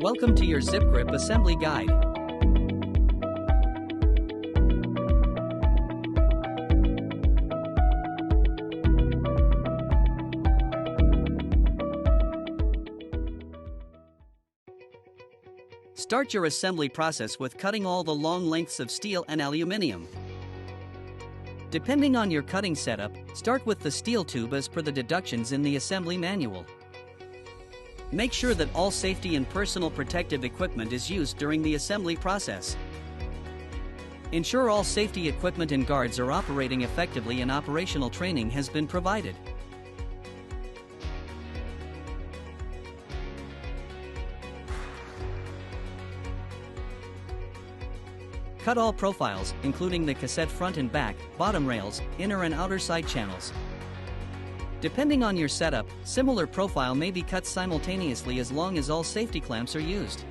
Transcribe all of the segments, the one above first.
Welcome to your Zip Grip Assembly Guide. Start your assembly process with cutting all the long lengths of steel and aluminum. Depending on your cutting setup, start with the steel tube as per the deductions in the assembly manual. Make sure that all safety and personal protective equipment is used during the assembly process. Ensure all safety equipment and guards are operating effectively and operational training has been provided. Cut all profiles, including the cassette front and back, bottom rails, inner and outer side channels. Depending on your setup, similar profile may be cut simultaneously as long as all safety clamps are used.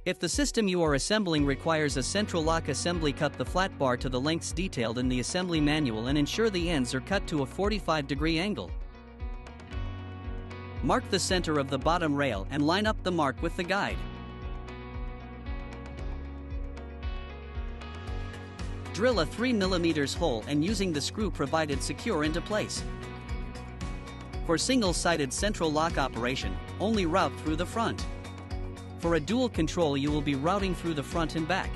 If the system you are assembling requires a central lock assembly, cut the flat bar to the lengths detailed in the assembly manual and ensure the ends are cut to a 45-degree angle. Mark the center of the bottom rail and line up the mark with the guide. Drill a 3 mm hole and using the screw provided secure into place. For single-sided central lock operation, only route through the front. For a dual control, you will be routing through the front and back.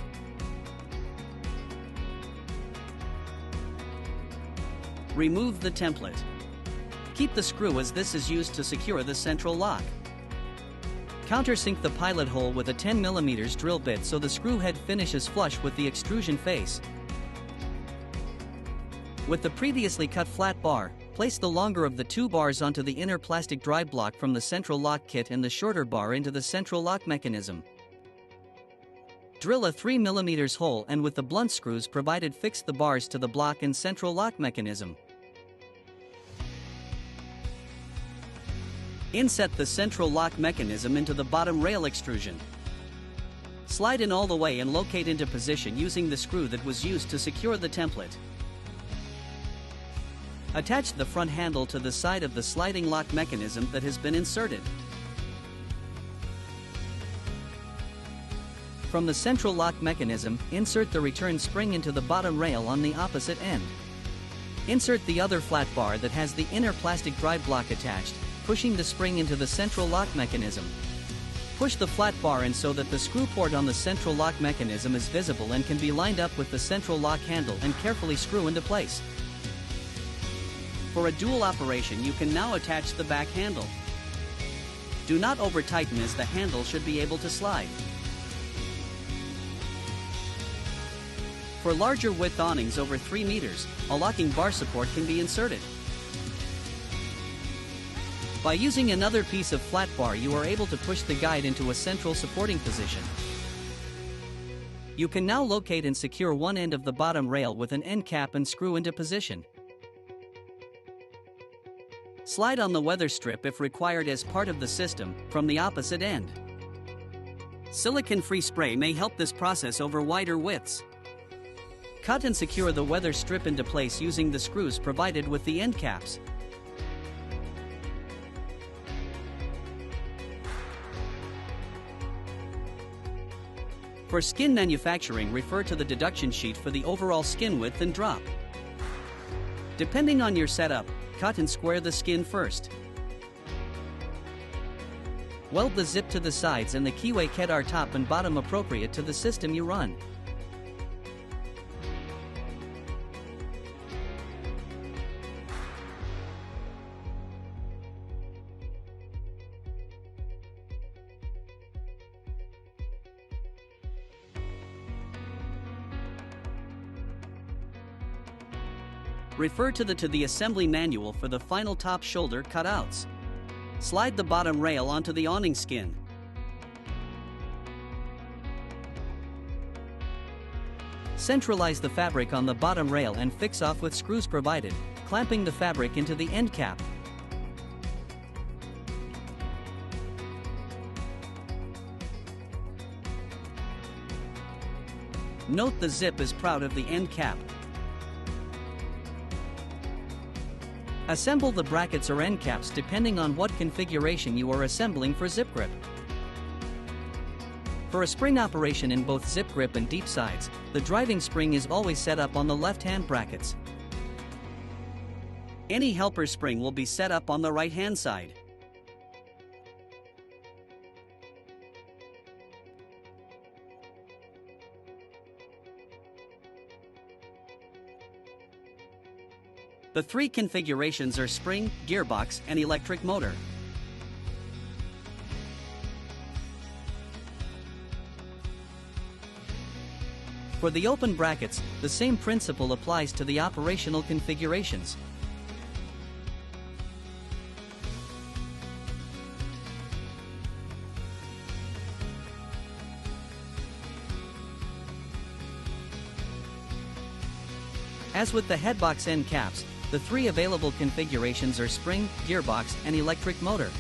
Remove the template. Keep the screw as this is used to secure the central lock. Countersink the pilot hole with a 10 mm drill bit so the screw head finishes flush with the extrusion face. With the previously cut flat bar, place the longer of the two bars onto the inner plastic drive block from the central lock kit and the shorter bar into the central lock mechanism. Drill a 3 mm hole and with the blunt screws provided fix the bars to the block and central lock mechanism. Inset the central lock mechanism into the bottom rail extrusion. Slide in all the way and locate into position using the screw that was used to secure the template. Attach the front handle to the side of the sliding lock mechanism that has been inserted. From the central lock mechanism, insert the return spring into the bottom rail on the opposite end. Insert the other flat bar that has the inner plastic drive block attached, pushing the spring into the central lock mechanism. Push the flat bar in so that the screw port on the central lock mechanism is visible and can be lined up with the central lock handle and carefully screw into place. For a dual operation, you can now attach the back handle. Do not over-tighten as the handle should be able to slide. For larger width awnings over 3 meters, a locking bar support can be inserted. By using another piece of flat bar, you are able to push the guide into a central supporting position. You can now locate and secure one end of the bottom rail with an end cap and screw into position. Slide on the weather strip if required as part of the system, from the opposite end. Silicone-free spray may help this process over wider widths. Cut and secure the weather strip into place using the screws provided with the end caps. For skin manufacturing, refer to the deduction sheet for the overall skin width and drop. Depending on your setup, cut and square the skin first. Weld the zip to the sides and the keyway kedar top and bottom appropriate to the system you run. Refer to the assembly manual for the final top shoulder cutouts. Slide the bottom rail onto the awning skin. Centralize the fabric on the bottom rail and fix off with screws provided, clamping the fabric into the end cap. Note the zip is proud of the end cap. Assemble the brackets or end caps depending on what configuration you are assembling for zip grip. For a spring operation in both zip grip and deep sides, the driving spring is always set up on the left-hand brackets. Any helper spring will be set up on the right-hand side. The three configurations are spring, gearbox, and electric motor. For the open brackets, the same principle applies to the operational configurations. As with the headbox end caps, the three available configurations are spring, gearbox, and electric motor.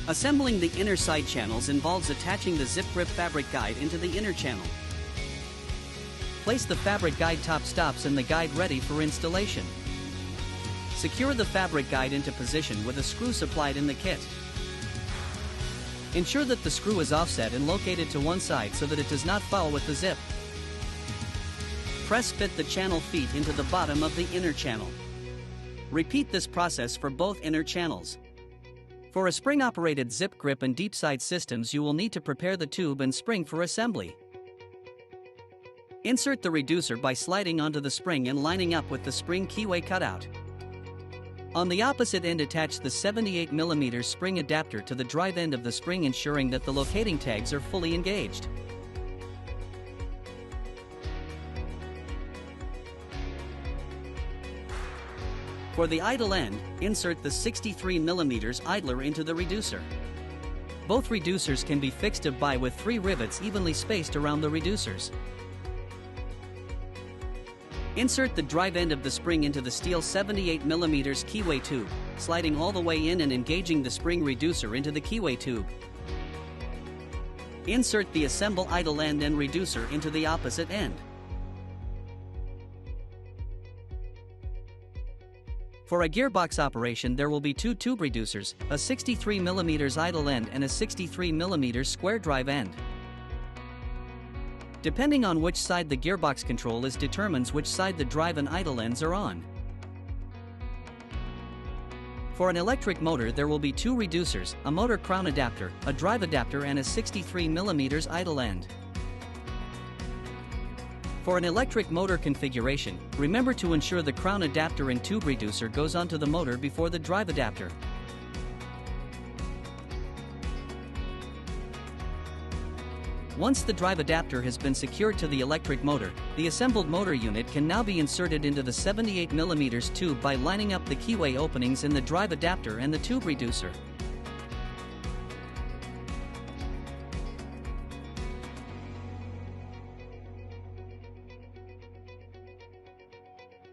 Assembling the inner side channels involves attaching the zip grip fabric guide into the inner channel. Place the fabric guide top stops in the guide ready for installation. Secure the fabric guide into position with a screw supplied in the kit. Ensure that the screw is offset and located to one side so that it does not foul with the zip. Press fit the channel feet into the bottom of the inner channel. Repeat this process for both inner channels. For a spring-operated zip grip and deep side systems, you will need to prepare the tube and spring for assembly. Insert the reducer by sliding onto the spring and lining up with the spring keyway cutout. On the opposite end, attach the 78mm spring adapter to the drive end of the spring, ensuring that the locating tags are fully engaged. For the idle end, insert the 63mm idler into the reducer. Both reducers can be fixed to buy with 3 rivets evenly spaced around the reducers. Insert the drive end of the spring into the steel 78mm keyway tube, sliding all the way in and engaging the spring reducer into the keyway tube. Insert the assemble idle end and reducer into the opposite end. For a gearbox operation, there will be 2 tube reducers, a 63mm idle end and a 63mm square drive end. Depending on which side the gearbox control is determines which side the drive and idle ends are on. For an electric motor, there will be 2 reducers, a motor crown adapter, a drive adapter and a 63mm idle end. For an electric motor configuration, remember to ensure the crown adapter and tube reducer goes onto the motor before the drive adapter. Once the drive adapter has been secured to the electric motor, the assembled motor unit can now be inserted into the 78mm tube by lining up the keyway openings in the drive adapter and the tube reducer.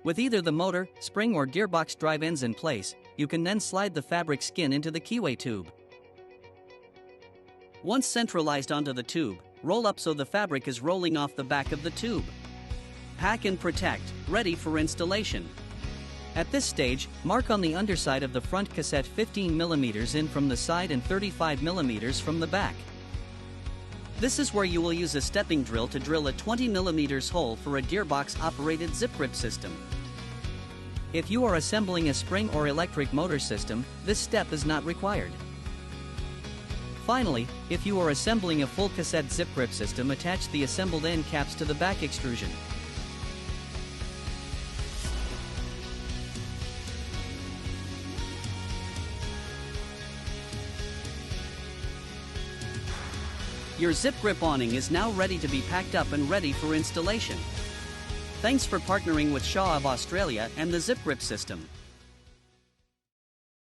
With either the motor, spring or gearbox drive ends in place, you can then slide the fabric skin into the keyway tube. Once centralized onto the tube, roll up so the fabric is rolling off the back of the tube. Pack and protect, ready for installation. At this stage, mark on the underside of the front cassette 15mm in from the side and 35mm from the back. This is where you will use a stepping drill to drill a 20mm hole for a gearbox-operated zip grip system. If you are assembling a spring or electric motor system, this step is not required. Finally, if you are assembling a full cassette zip grip system, attach the assembled end caps to the back extrusion. Your zip grip awning is now ready to be packed up and ready for installation. Thanks for partnering with Shaw of Australia and the Zip Grip system.